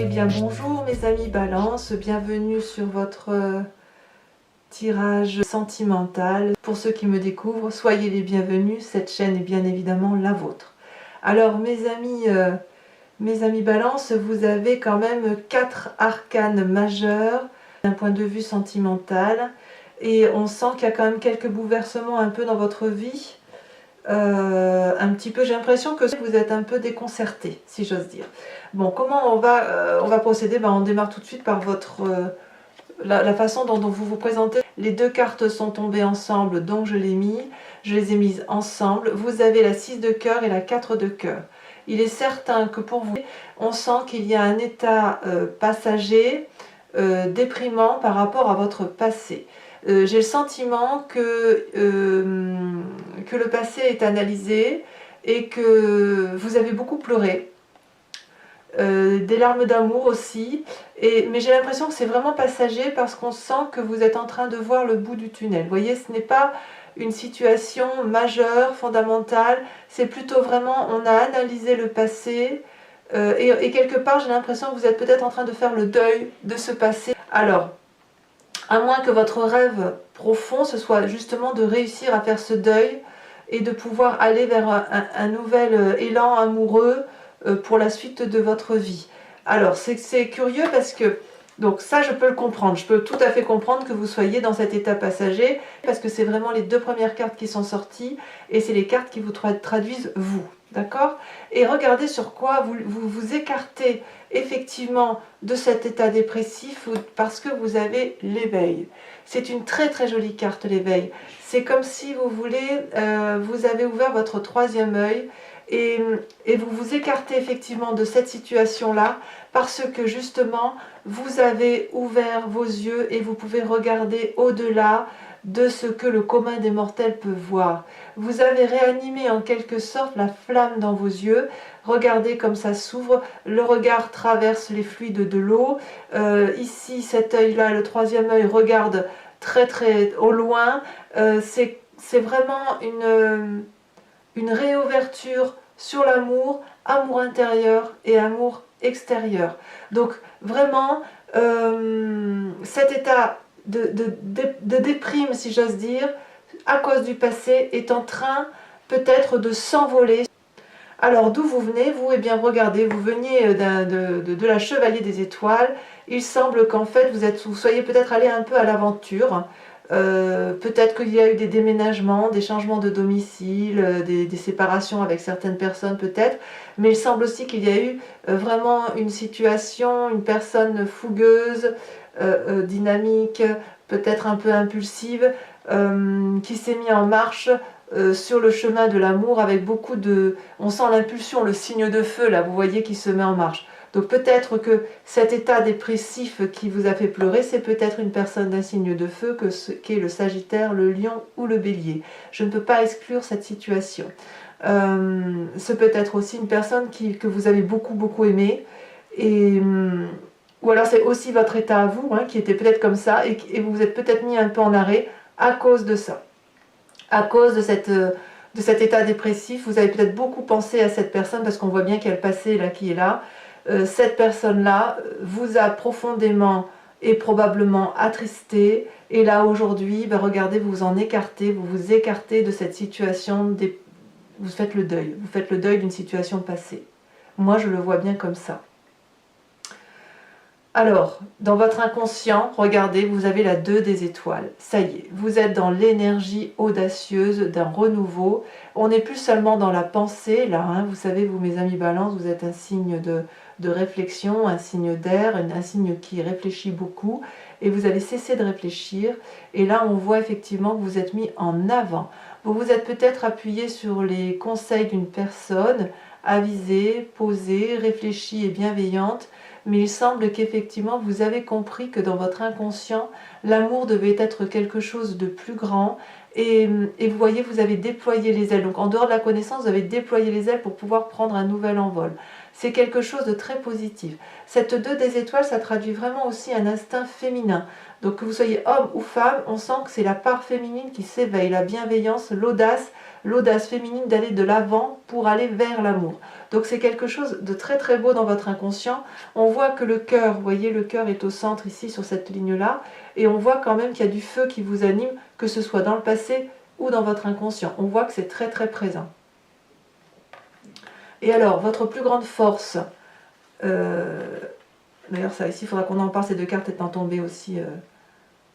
Eh bien bonjour mes amis Balance, bienvenue sur votre tirage sentimental. Pour ceux qui me découvrent, soyez les bienvenus, cette chaîne est bien évidemment la vôtre. Alors mes amis Balance, vous avez quand même 4 arcanes majeurs d'un point de vue sentimental et on sent qu'il y a quand même quelques bouleversements un peu dans votre vie. Un petit peu, j'ai l'impression que vous êtes un peu déconcerté, si j'ose dire. Bon, comment on va procéder? On démarre tout de suite par la façon dont vous vous présentez. Les deux cartes sont tombées ensemble, donc je les ai mises ensemble. Vous avez la 6 de cœur et la 4 de cœur. Il est certain que pour vous, on sent qu'il y a un état passager, déprimant par rapport à votre passé. J'ai le sentiment que le passé est analysé et que vous avez beaucoup pleuré, des larmes d'amour aussi, mais j'ai l'impression que c'est vraiment passager parce qu'on sent que vous êtes en train de voir le bout du tunnel. Vous voyez, ce n'est pas une situation majeure, fondamentale, c'est plutôt vraiment, on a analysé le passé et quelque part j'ai l'impression que vous êtes peut-être en train de faire le deuil de ce passé. Alors, à moins que votre rêve profond, ce soit justement de réussir à faire ce deuil et de pouvoir aller vers un nouvel élan amoureux pour la suite de votre vie. Alors, c'est curieux parce que, donc ça je peux le comprendre, je peux tout à fait comprendre que vous soyez dans cet état passager, parce que c'est vraiment les deux premières cartes qui sont sorties, et c'est les cartes qui vous traduisent vous. D'accord? Et regardez sur quoi vous écartez effectivement de cet état dépressif parce que vous avez l'éveil. C'est une très très jolie carte, l'éveil. C'est comme si vous voulez, vous avez ouvert votre troisième œil et vous vous écartez effectivement de cette situation-là parce que justement vous avez ouvert vos yeux et vous pouvez regarder au-delà de ce que le commun des mortels peut voir. Vous avez réanimé en quelque sorte la flamme dans vos yeux. Regardez comme ça s'ouvre, le regard traverse les fluides de l'eau. Ici, cet œil-là, le troisième œil, regarde très très au loin. C'est vraiment une réouverture sur l'amour, amour intérieur et amour extérieur. Donc vraiment, cet état de déprime, si j'ose dire, à cause du passé, est en train peut-être de s'envoler. Alors d'où vous venez, vous? Eh bien regardez, vous veniez de la Chevalier des Étoiles. Il semble qu'en fait vous soyez peut-être allé un peu à l'aventure. Peut-être qu'il y a eu des déménagements, des changements de domicile, des séparations avec certaines personnes peut-être, mais il semble aussi qu'il y a eu vraiment une situation, une personne fougueuse, dynamique, peut-être un peu impulsive, qui s'est mis en marche sur le chemin de l'amour avec beaucoup de... On sent l'impulsion, le signe de feu là, vous voyez, qui se met en marche. Donc peut-être que cet état dépressif qui vous a fait pleurer, c'est peut-être une personne d'un signe de feu qu'est le Sagittaire, le Lion ou le Bélier. Je ne peux pas exclure cette situation. C'est peut-être aussi une personne que vous avez beaucoup aimé, ou alors c'est aussi votre état à vous, qui était peut-être comme ça, et vous vous êtes peut-être mis un peu en arrêt à cause de ça. À cause de cet état dépressif, vous avez peut-être beaucoup pensé à cette personne, parce qu'on voit bien qu'il y a le passé là qui est là. Cette personne-là vous a profondément et probablement attristé, et là aujourd'hui, regardez, vous vous en écartez, vous vous écartez de cette situation, vous faites le deuil d'une situation passée. Moi je le vois bien comme ça. Alors, dans votre inconscient, regardez, vous avez la 2 des étoiles. Ça y est, vous êtes dans l'énergie audacieuse d'un renouveau. On n'est plus seulement dans la pensée, là, vous savez, vous mes amis Balance, vous êtes un signe de réflexion, un signe d'air, un signe qui réfléchit beaucoup, et vous avez cessé de réfléchir, et là on voit effectivement que vous êtes mis en avant. Vous vous êtes peut-être appuyé sur les conseils d'une personne avisée, posée, réfléchie et bienveillante, mais il semble qu'effectivement vous avez compris que dans votre inconscient, l'amour devait être quelque chose de plus grand, et vous voyez, vous avez déployé les ailes. Donc en dehors de la connaissance, vous avez déployé les ailes pour pouvoir prendre un nouvel envol. C'est quelque chose de très positif. Cette 2 des étoiles, ça traduit vraiment aussi un instinct féminin. Donc que vous soyez homme ou femme, on sent que c'est la part féminine qui s'éveille, la bienveillance, l'audace féminine d'aller de l'avant pour aller vers l'amour. Donc c'est quelque chose de très très beau dans votre inconscient. On voit que le cœur, vous voyez, le cœur est au centre ici sur cette ligne-là, et on voit quand même qu'il y a du feu qui vous anime, que ce soit dans le passé ou dans votre inconscient. On voit que c'est très très présent. Et alors, votre plus grande force, d'ailleurs ça ici, il faudra qu'on en parle, ces deux cartes étant tombées aussi...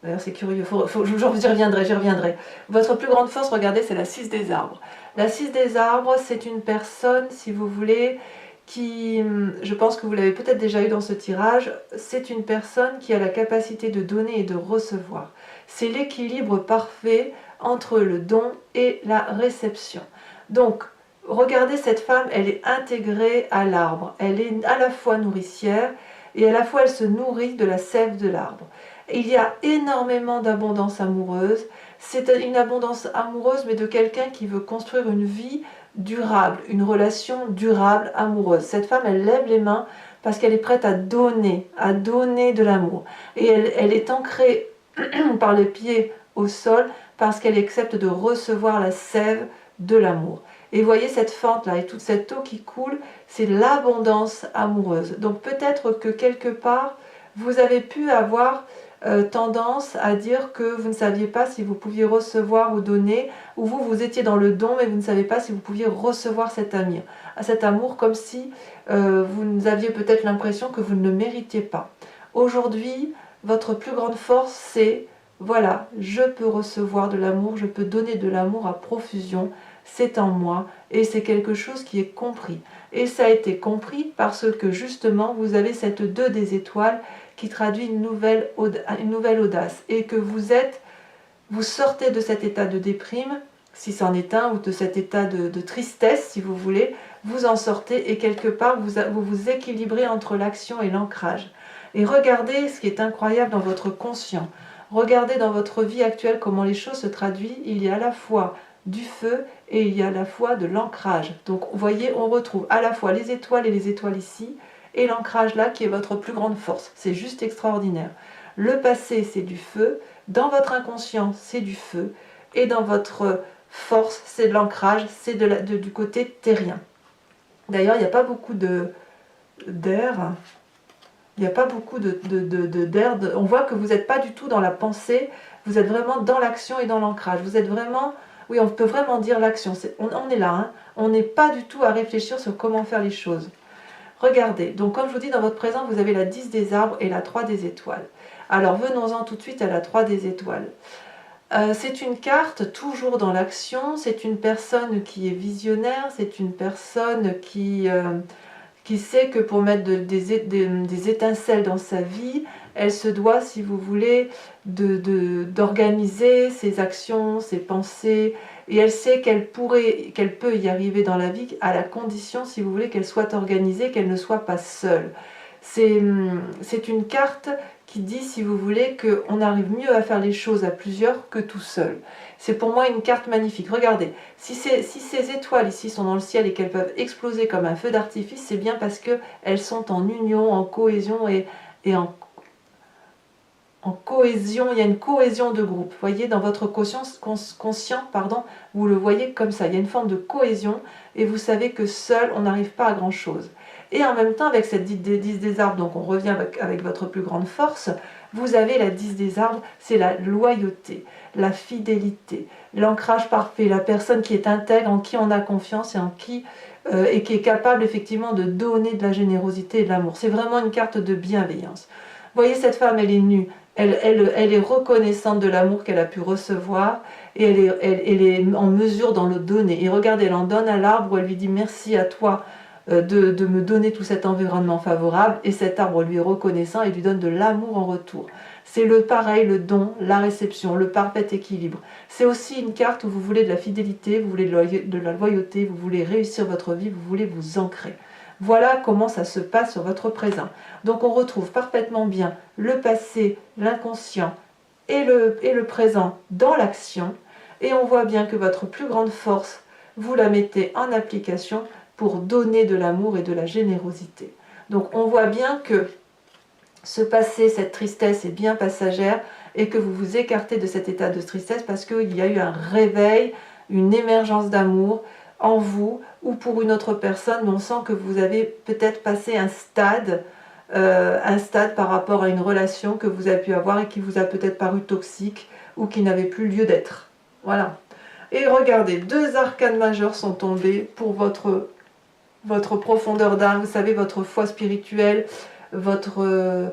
D'ailleurs, c'est curieux, j'y reviendrai. Votre plus grande force, regardez, c'est la 6 des arbres. La 6 des arbres, c'est une personne, si vous voulez, qui, je pense que vous l'avez peut-être déjà eu dans ce tirage, c'est une personne qui a la capacité de donner et de recevoir. C'est l'équilibre parfait entre le don et la réception. Donc, regardez cette femme, elle est intégrée à l'arbre. Elle est à la fois nourricière et à la fois elle se nourrit de la sève de l'arbre. Il y a énormément d'abondance amoureuse. C'est une abondance amoureuse, mais de quelqu'un qui veut construire une vie durable, une relation durable, amoureuse. Cette femme, elle lève les mains parce qu'elle est prête à donner de l'amour. Et elle est ancrée par les pieds au sol parce qu'elle accepte de recevoir la sève de l'amour. Et voyez cette fente-là et toute cette eau qui coule, c'est l'abondance amoureuse. Donc peut-être que quelque part, vous avez pu avoir tendance à dire que vous ne saviez pas si vous pouviez recevoir ou donner, ou vous étiez dans le don, mais vous ne savez pas si vous pouviez recevoir cet amour comme si vous aviez peut-être l'impression que vous ne le méritiez pas. Aujourd'hui, votre plus grande force, c'est, voilà, je peux recevoir de l'amour, je peux donner de l'amour à profusion, c'est en moi, et c'est quelque chose qui est compris. Et ça a été compris parce que justement, vous avez cette 2 des étoiles qui traduit une nouvelle audace, et que vous sortez de cet état de déprime, si c'en est un, ou de cet état de tristesse, si vous voulez, vous en sortez, et quelque part, vous équilibrez entre l'action et l'ancrage. Et regardez ce qui est incroyable dans votre conscient. Regardez dans votre vie actuelle comment les choses se traduisent. Il y a à la fois du feu et il y a à la fois de l'ancrage. Donc, vous voyez, on retrouve à la fois les étoiles et les étoiles ici, et l'ancrage là qui est votre plus grande force. C'est juste extraordinaire. Le passé, c'est du feu. Dans votre inconscient, c'est du feu. Et dans votre force, c'est de l'ancrage, c'est du côté terrien. D'ailleurs, il n'y a pas beaucoup d'air. Il n'y a pas beaucoup d'air. On voit que vous n'êtes pas du tout dans la pensée. Vous êtes vraiment dans l'action et dans l'ancrage. Vous êtes vraiment... Oui, on peut vraiment dire l'action. On est là. Hein. On n'est pas du tout à réfléchir sur comment faire les choses. Regardez, donc comme je vous dis, dans votre présent, vous avez la 10 des arbres et la 3 des étoiles. Alors venons-en tout de suite à la 3 des étoiles. C'est une carte toujours dans l'action, c'est une personne qui est visionnaire, c'est une personne qui sait que pour mettre des étincelles dans sa vie, elle se doit, si vous voulez, d'organiser ses actions, ses pensées, et elle sait qu'elle peut y arriver dans la vie à la condition, si vous voulez, qu'elle soit organisée, qu'elle ne soit pas seule. C'est une carte qui dit, si vous voulez, qu'on arrive mieux à faire les choses à plusieurs que tout seul. C'est pour moi une carte magnifique. Regardez, si ces étoiles ici sont dans le ciel et qu'elles peuvent exploser comme un feu d'artifice, c'est bien parce qu'elles sont en union, en cohésion et en cohésion, il y a une cohésion de groupe. Vous voyez, dans votre conscient, vous le voyez comme ça. Il y a une forme de cohésion et vous savez que seul, on n'arrive pas à grand-chose. Et en même temps, avec cette 10 des arbres, donc on revient avec votre plus grande force, vous avez la 10 des arbres, c'est la loyauté, la fidélité, l'ancrage parfait, la personne qui est intègre, en qui on a confiance et qui est capable effectivement de donner de la générosité et de l'amour. C'est vraiment une carte de bienveillance. Vous voyez, cette femme, elle est nue, elle est reconnaissante de l'amour qu'elle a pu recevoir et elle est en mesure d'en le donner. Et regardez, elle en donne à l'arbre où elle lui dit merci à toi de me donner tout cet environnement favorable, et cet arbre lui est reconnaissant et lui donne de l'amour en retour. C'est le pareil, le don, la réception, le parfait équilibre. C'est aussi une carte où vous voulez de la fidélité, vous voulez de la loyauté, vous voulez réussir votre vie, vous voulez vous ancrer. Voilà comment ça se passe sur votre présent. Donc on retrouve parfaitement bien le passé, l'inconscient et le présent dans l'action, et on voit bien que votre plus grande force, vous la mettez en application pour donner de l'amour et de la générosité. Donc on voit bien que ce passé, cette tristesse est bien passagère, et que vous vous écartez de cet état de tristesse parce qu'il y a eu un réveil, une émergence d'amour, en vous ou pour une autre personne, mais on sent que vous avez peut-être passé un stade par rapport à une relation que vous avez pu avoir et qui vous a peut-être paru toxique ou qui n'avait plus lieu d'être. Voilà. Et regardez, 2 arcanes majeures sont tombés pour votre profondeur d'âme, vous savez, votre foi spirituelle, votre...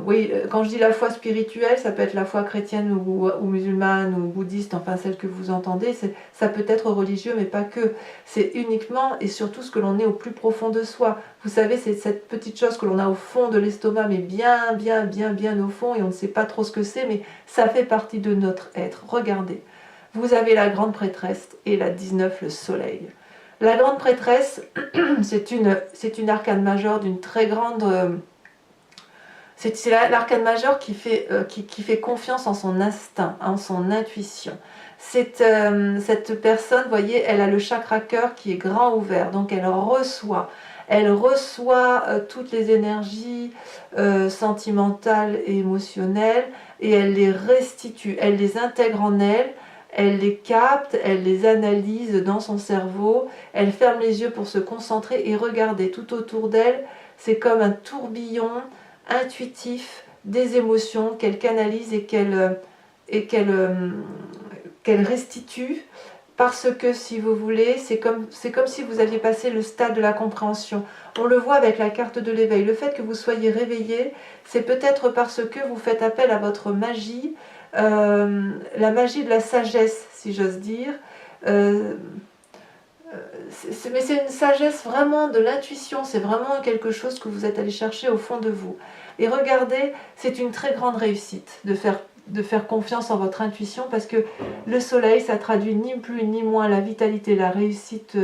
oui, quand je dis la foi spirituelle, ça peut être la foi chrétienne ou musulmane ou bouddhiste, enfin celle que vous entendez, ça peut être religieux, mais pas que. C'est uniquement et surtout ce que l'on est au plus profond de soi. Vous savez, c'est cette petite chose que l'on a au fond de l'estomac, mais bien, bien, bien, bien au fond, et on ne sait pas trop ce que c'est, mais ça fait partie de notre être. Regardez, vous avez la grande prêtresse et la 19, le soleil. La grande prêtresse, c'est une arcane majeure d'une très grande... c'est l'arcane majeure qui fait confiance en son instinct, en son intuition. Cette personne, vous voyez, elle a le chakra cœur qui est grand ouvert, donc elle reçoit toutes les énergies sentimentales et émotionnelles et elle les restitue, elle les intègre en elle. Elle les capte, elle les analyse dans son cerveau, elle ferme les yeux pour se concentrer et regarder tout autour d'elle. C'est comme un tourbillon intuitif des émotions qu'elle canalise et qu'elle restitue. Parce que, si vous voulez, c'est comme si vous aviez passé le stade de la compréhension. On le voit avec la carte de l'éveil. Le fait que vous soyez réveillé, c'est peut-être parce que vous faites appel à votre magie, la magie de la sagesse, si j'ose dire. Mais c'est une sagesse vraiment de l'intuition, c'est vraiment quelque chose que vous êtes allé chercher au fond de vous. Et regardez, c'est une très grande réussite de faire confiance en votre intuition, parce que le soleil, ça traduit ni plus ni moins la vitalité, la réussite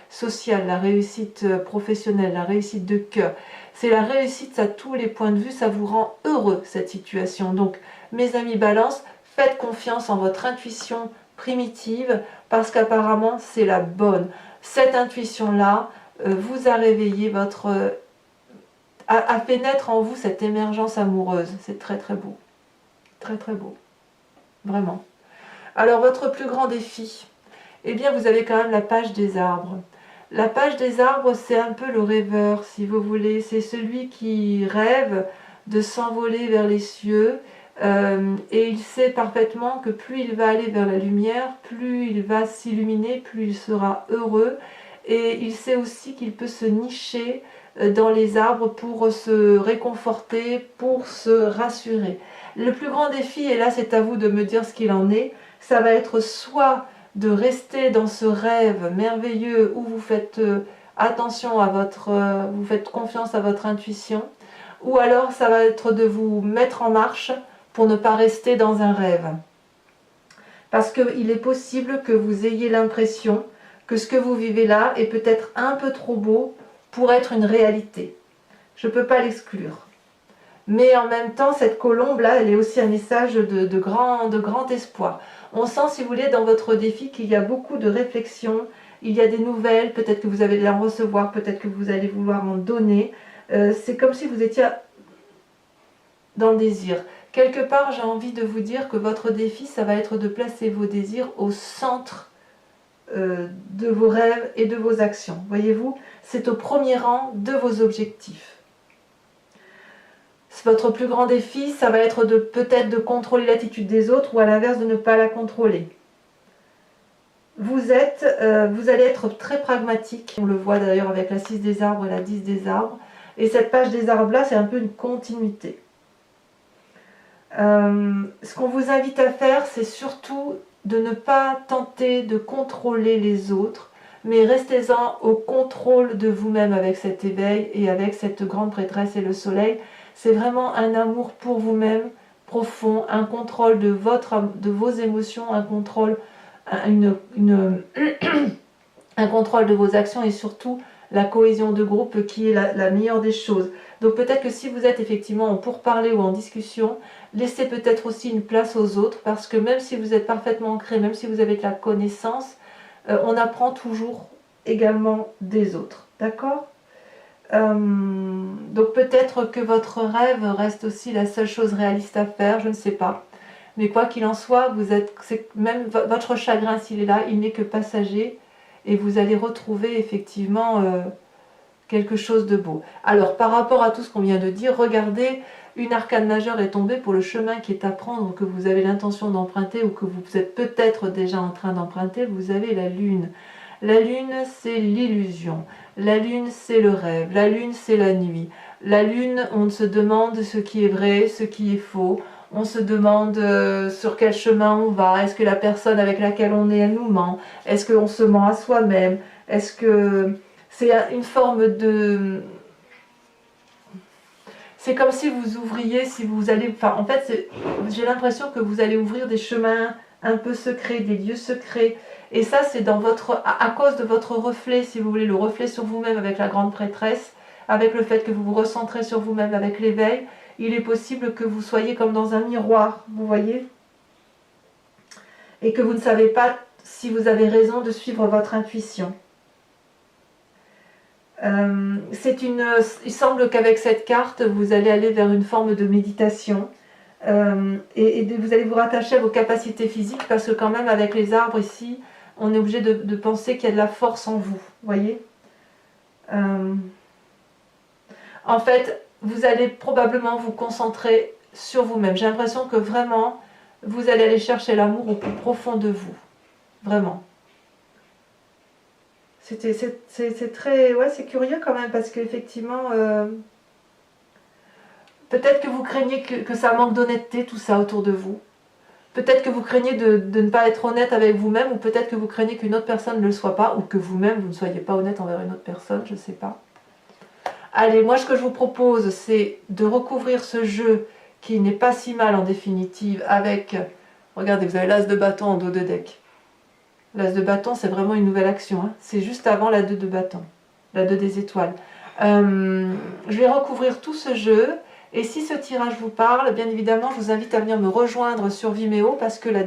sociale, la réussite professionnelle, la réussite de cœur. C'est la réussite à tous les points de vue, ça vous rend heureux cette situation. Donc mes amis Balance, faites confiance en votre intuition primitive, parce qu'apparemment c'est la bonne. Cette intuition-là vous a réveillé a fait naître en vous cette émergence amoureuse. C'est très très beau. Très très beau. Vraiment. Alors votre plus grand défi, eh bien vous avez quand même la page des arbres. La page des arbres, c'est un peu le rêveur, si vous voulez. C'est celui qui rêve de s'envoler vers les cieux. Et il sait parfaitement que plus il va aller vers la lumière, plus il va s'illuminer, plus il sera heureux. Et il sait aussi qu'il peut se nicher dans les arbres pour se réconforter, pour se rassurer. Le plus grand défi, et là c'est à vous de me dire ce qu'il en est, ça va être soit de rester dans ce rêve merveilleux où vous faites attention à vous faites confiance à votre intuition, ou alors ça va être de vous mettre en marche pour ne pas rester dans un rêve. Parce qu'il est possible que vous ayez l'impression que ce que vous vivez là est peut-être un peu trop beau pour être une réalité. Je ne peux pas l'exclure. Mais en même temps, cette colombe-là, elle est aussi un message de grand espoir. On sent, si vous voulez, dans votre défi qu'il y a beaucoup de réflexions, il y a des nouvelles, peut-être que vous allez en recevoir, peut-être que vous allez vouloir en donner. C'est comme si vous étiez dans le désir. Quelque part, j'ai envie de vous dire que votre défi, ça va être de placer vos désirs au centre de vos rêves et de vos actions. Voyez-vous, c'est au premier rang de vos objectifs. Votre plus grand défi, ça va être peut-être de contrôler l'attitude des autres ou à l'inverse de ne pas la contrôler. Vous allez être très pragmatique. On le voit d'ailleurs avec la 6 des arbres et la 10 des arbres. Et cette page des arbres-là, c'est un peu une continuité. Ce qu'on vous invite à faire, c'est surtout de ne pas tenter de contrôler les autres, mais restez-en au contrôle de vous-même avec cet éveil et avec cette grande prêtresse et le soleil. C'est vraiment un amour pour vous-même profond, un contrôle de vos émotions, un contrôle, un contrôle de vos actions et surtout la cohésion de groupe qui est la meilleure des choses. Donc peut-être que si vous êtes effectivement en pourparlers ou en discussion, laissez peut-être aussi une place aux autres, parce que même si vous êtes parfaitement ancré, même si vous avez de la connaissance, on apprend toujours également des autres. D'accord ? Donc peut-être que votre rêve reste aussi la seule chose réaliste à faire, je ne sais pas. Mais quoi qu'il en soit, même votre chagrin, s'il est là, il n'est que passager. et vous allez retrouver effectivement quelque chose de beau. Alors, par rapport à tout ce qu'on vient de dire, regardez, une arcane majeure est tombée pour le chemin qui est à prendre, que vous avez l'intention d'emprunter ou que vous êtes peut-être déjà en train d'emprunter. Vous avez la lune. La lune, c'est l'illusion. La lune, c'est le rêve. La lune, c'est la nuit. La lune, on se demande ce qui est vrai, ce qui est faux. On se demande sur quel chemin on va. Est-ce que la personne avec laquelle on est, elle nous ment? Est-ce qu'on se ment à soi-même? Est-ce que c'est une forme de... C'est comme si vous ouvriez, si vous allez... Enfin, en fait, j'ai l'impression que vous allez ouvrir des chemins un peu secrets, des lieux secrets. Et ça, c'est dans votre, à cause de votre reflet, si vous voulez, le reflet sur vous-même avec la grande prêtresse, avec le fait que vous vous recentrez sur vous-même avec l'éveil, il est possible que vous soyez comme dans un miroir, vous voyez? Et que vous ne savez pas si vous avez raison de suivre votre intuition. Il semble qu'avec cette carte, vous allez aller vers une forme de méditation et vous allez vous rattacher à vos capacités physiques parce que quand même avec les arbres ici, on est obligé de penser qu'il y a de la force en vous, voyez. En fait, vous allez probablement vous concentrer sur vous-même. J'ai l'impression que vraiment, vous allez aller chercher l'amour au plus profond de vous, vraiment. C'est très... Ouais, c'est curieux quand même, parce qu'effectivement, peut-être que vous craignez que ça manque d'honnêteté, tout ça autour de vous. Peut-être que vous craignez de ne pas être honnête avec vous-même, ou peut-être que vous craignez qu'une autre personne ne le soit pas, ou que vous-même, vous ne soyez pas honnête envers une autre personne, je ne sais pas. Allez, moi, ce que je vous propose, c'est de recouvrir ce jeu, qui n'est pas si mal en définitive, avec... Regardez, vous avez l'as de bâton en dos de deck. L'as de bâton, c'est vraiment une nouvelle action. Hein. C'est juste avant la 2 de bâton. La 2 des étoiles. Je vais recouvrir tout ce jeu. Et si ce tirage vous parle, bien évidemment, je vous invite à venir me rejoindre sur Vimeo parce que la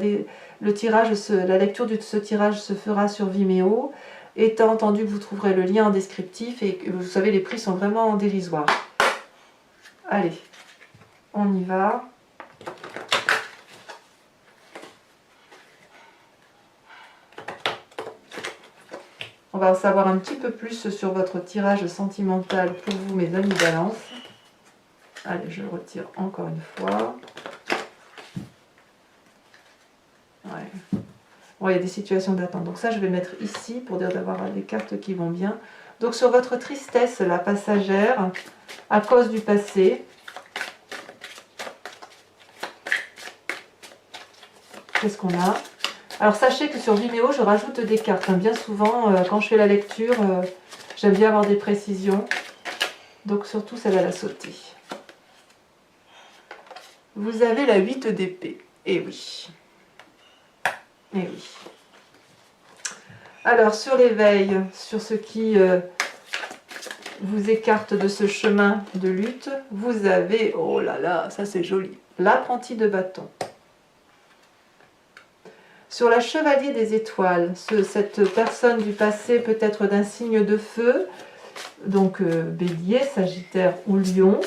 lecture de ce tirage se fera sur Vimeo. Étant entendu que vous trouverez le lien en descriptif et que vous savez, les prix sont vraiment dérisoires. Allez, on y va. On va en savoir un petit peu plus sur votre tirage sentimental pour vous, mes amis Balance. Allez, je le retire encore une fois. Ouais. Bon, il y a des situations d'attente. Donc ça, je vais mettre ici pour dire d'avoir des cartes qui vont bien. Donc sur votre tristesse, la passagère, à cause du passé. Qu'est-ce qu'on a ? Alors sachez que sur Vimeo, je rajoute des cartes. Bien souvent, quand je fais la lecture, j'aime bien avoir des précisions. Donc surtout, celle-là, la sauter. Vous avez la 8 d'épée. Eh oui. Eh oui. Alors, sur l'éveil, sur ce qui vous écarte de ce chemin de lutte, vous avez, oh là là, ça c'est joli, l'apprenti de bâton. Sur la chevalier des étoiles, cette personne du passé peut-être d'un signe de feu, donc bélier, sagittaire ou lion,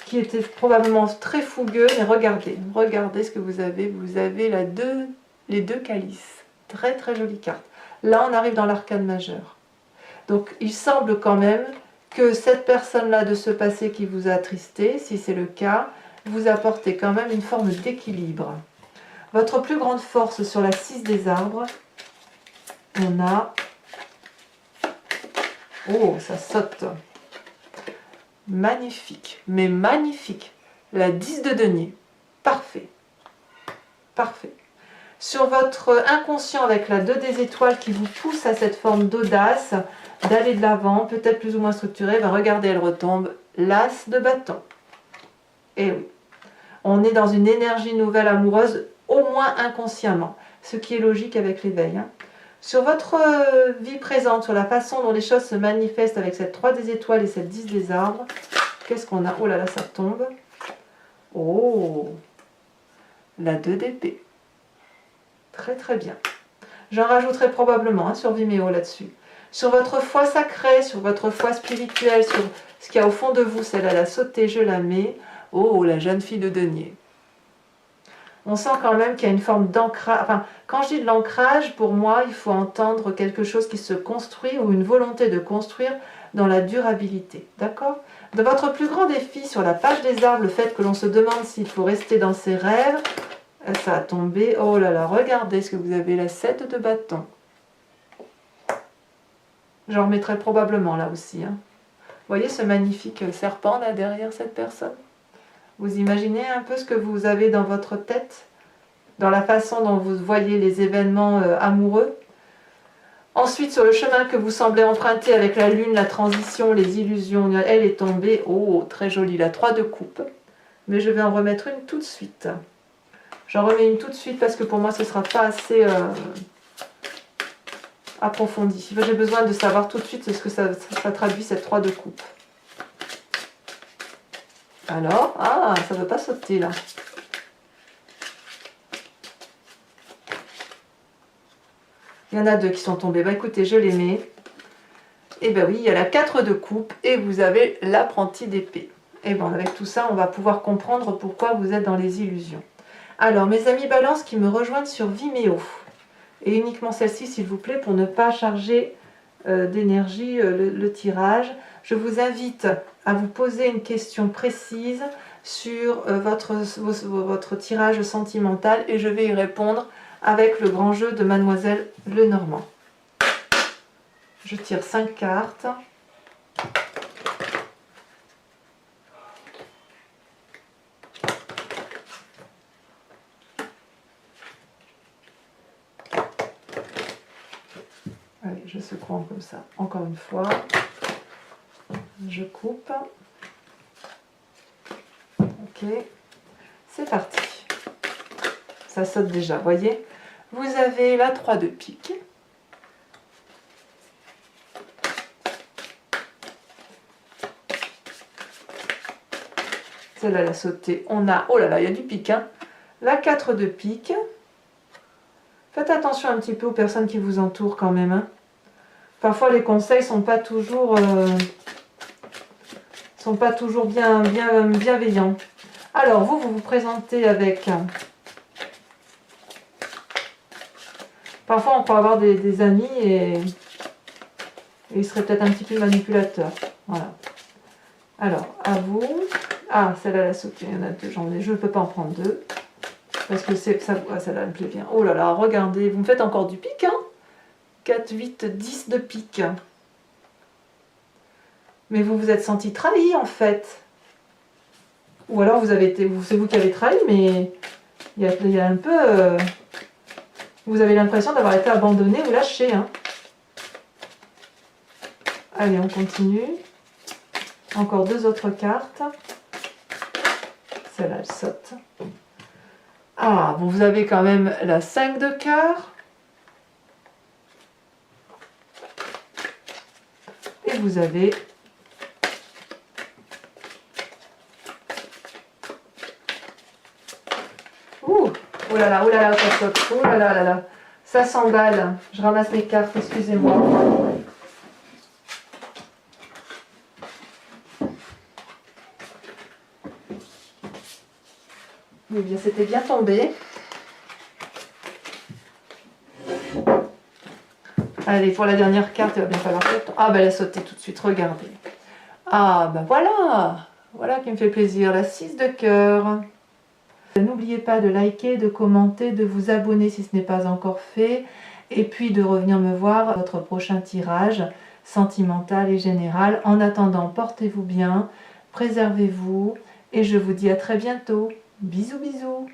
qui était probablement très fougueux, mais regardez ce que vous avez les deux calices, très très jolie carte. Là on arrive dans l'arcane majeur. Donc il semble quand même que cette personne-là de ce passé qui vous a attristé, si c'est le cas, vous apportez quand même une forme d'équilibre. Votre plus grande force sur la 6 des arbres, on a... Oh, ça saute. Magnifique, mais magnifique. La 10 de denier. Parfait. Parfait. Sur votre inconscient avec la 2 des étoiles qui vous pousse à cette forme d'audace, d'aller de l'avant, peut-être plus ou moins structurée, ben regardez, elle retombe. L'as de bâton. Et oui. On est dans une énergie nouvelle amoureuse, au moins inconsciemment, ce qui est logique avec l'éveil. Hein. Sur votre vie présente, sur la façon dont les choses se manifestent avec cette 3 des étoiles et cette 10 des arbres, qu'est-ce qu'on a? Oh là là, ça tombe. Oh, la 2 d'épée. Très très bien. J'en rajouterai probablement hein, sur Vimeo là-dessus. Sur votre foi sacrée, sur votre foi spirituelle, sur ce qu'il y a au fond de vous, celle-là, la sauter, je la mets. Oh, la jeune fille de denier. On sent quand même qu'il y a une forme d'ancrage. Enfin, quand je dis de l'ancrage, pour moi, il faut entendre quelque chose qui se construit ou une volonté de construire dans la durabilité. D'accord? De votre plus grand défi sur la page des arbres, le fait que l'on se demande s'il faut rester dans ses rêves, ça a tombé. Oh là là, regardez ce que vous avez, la 7 de bâton. J'en remettrai probablement là aussi. Hein. Vous voyez ce magnifique serpent là derrière cette personne? Vous imaginez un peu ce que vous avez dans votre tête, dans la façon dont vous voyez les événements amoureux. Ensuite, sur le chemin que vous semblez emprunter avec la lune, la transition, les illusions, elle est tombée. Oh, très jolie, la 3 de coupe. Mais je vais en remettre une tout de suite. J'en remets une tout de suite parce que pour moi, ce ne sera pas assez approfondi. J'ai besoin de savoir tout de suite ce que ça traduit, cette 3 de coupe. Alors, ah, ça ne veut pas sauter là. Il y en a 2 qui sont tombés. Bah écoutez, je les mets. Et ben oui, il y a la 4 de coupe et vous avez l'apprenti d'épée. Et bien avec tout ça, on va pouvoir comprendre pourquoi vous êtes dans les illusions. Alors, mes amis Balance qui me rejoignent sur Vimeo. Et uniquement celle-ci, s'il vous plaît, pour ne pas charger d'énergie le tirage. Je vous invite à vous poser une question précise sur votre tirage sentimental et je vais y répondre avec le grand jeu de Mademoiselle Lenormand. Je tire 5 cartes. Allez, je secoue comme ça. Encore une fois. Je coupe. Ok. C'est parti. Ça saute déjà, voyez. Vous avez la 3 de pique. Celle-là, elle a sauté. On a, oh là là, il y a du pique. Hein. La 4 de pique. Faites attention un petit peu aux personnes qui vous entourent quand même. Hein. Parfois, les conseils ne sont pas toujours, bienveillants. Alors, vous vous présentez avec... Parfois, on peut avoir des amis et ils seraient peut-être un petit peu manipulateurs. Voilà. Alors, à vous. Ah, celle-là, elle a sauté. Il y en a 2. Je ne peux pas en prendre 2. Parce que ça, celle-là, elle me plaît bien. Oh là là, regardez. Vous me faites encore du pique, hein 4, 8, 10 de pique. Mais vous vous êtes senti trahi, en fait. Ou alors, c'est vous qui avez trahi, mais il y a un peu... vous avez l'impression d'avoir été abandonné ou lâché. Hein. Allez, on continue. Encore 2 autres cartes. Celle-là, elle saute. Ah, bon, vous avez quand même la 5 de cœur. Et vous avez... Ouh là là, ça saute. Oh là là là là. Ça s'emballe. Je ramasse mes cartes, excusez-moi. Eh bien, c'était bien tombé. Allez, pour la dernière carte, il va bien falloir... Ah, ben elle a sauté tout de suite, regardez. Ah, ben voilà. Voilà qui me fait plaisir, la 6 de cœur. N'oubliez pas de liker, de commenter, de vous abonner si ce n'est pas encore fait. Et puis de revenir me voir à votre prochain tirage sentimental et général. En attendant, portez-vous bien, préservez-vous. Et je vous dis à très bientôt. Bisous, bisous.